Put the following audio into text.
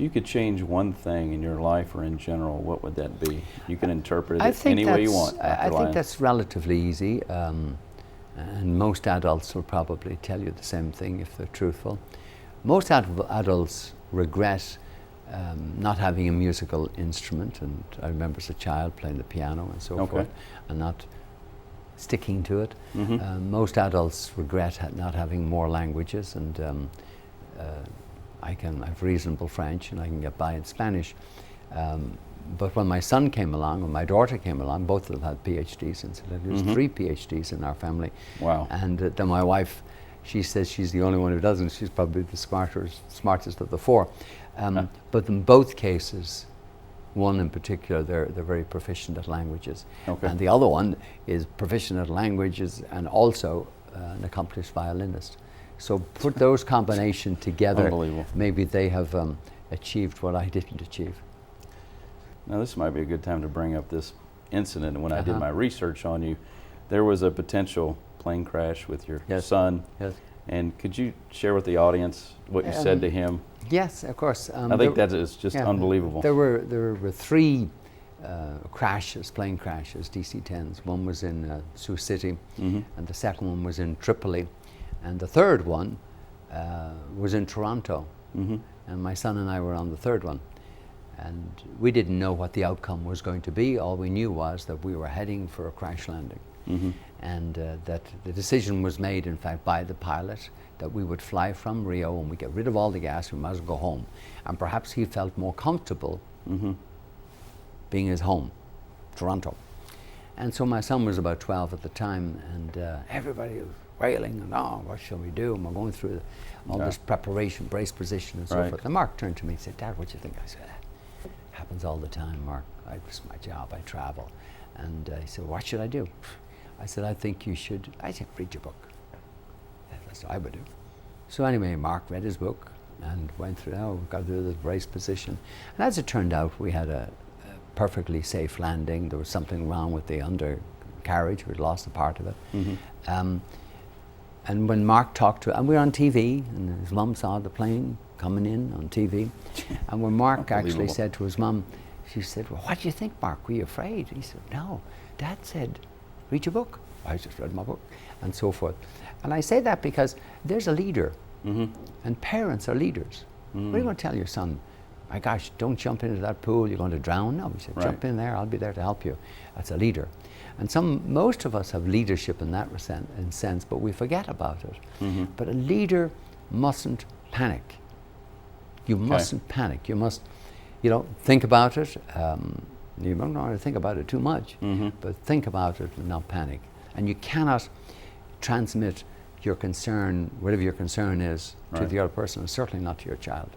you could change one thing in your life or in general, what would that be? You can interpret it any way you want. I think that's relatively easy, and most adults will probably tell you the same thing if they're truthful. Most adults regret not having a musical instrument, and I remember as a child playing the piano and so forth, and not sticking to it. Most adults regret not having more languages, and I have reasonable French and I can get by in Spanish. But when my son came along, when my daughter came along, both of them had PhDs, and so there's 3 PhDs in our family. Wow. And then my wife, she says she's the only one who doesn't. She's probably the smartest of the 4. But in both cases, one in particular, they're very proficient at languages. And the other one is proficient at languages and also an accomplished violinist. So put those combination together, maybe they have achieved what I didn't achieve. Now this might be a good time to bring up this incident. When I did my research on you, there was a potential plane crash with your son. Yes. And could you share with the audience what you said to him? Yes, of course. I think that is just unbelievable. There were 3 crashes, plane crashes, DC-10s. One was in Sioux City, and the second one was in Tripoli, and the third one was in Toronto. And my son and I were on the third one. And we didn't know what the outcome was going to be. All we knew was that we were heading for a crash landing. And that the decision was made, in fact, by the pilot that we would fly from Rio and we get rid of all the gas, we might as well go home. And perhaps he felt more comfortable being his home, Toronto. And so my son was about 12 at the time, and everybody was wailing, and what shall we do? And we're going through all this preparation, brace position and so forth. And Mark turned to me and said, Dad, what do you think? I said, happens all the time, Mark. It's my job, I travel. And he said, what should I do? I said, I think you should, read your book. That's what I would do. So anyway, Mark read his book and went through, got through this brace position. And as it turned out, we had a perfectly safe landing. There was something wrong with the undercarriage. We'd lost a part of it. And when Mark talked to, and we were on TV, and his mum saw the plane coming in on TV. And when Mark actually said to his mum, she said, well, what do you think, Mark? Were you afraid? He said, no. Dad said, read your book. I just read my book, and so forth. And I say that because there's a leader, and parents are leaders. What are you going to tell your son? My gosh, don't jump into that pool, you're going to drown. No, he said, jump in there, I'll be there to help you. That's a leader. And most of us have leadership in that sense, but we forget about it. But a leader mustn't panic. You mustn't panic. You must, think about it. You don't want to think about it too much, but think about it and not panic. And you cannot transmit your concern, whatever your concern is, to the other person, and certainly not to your child.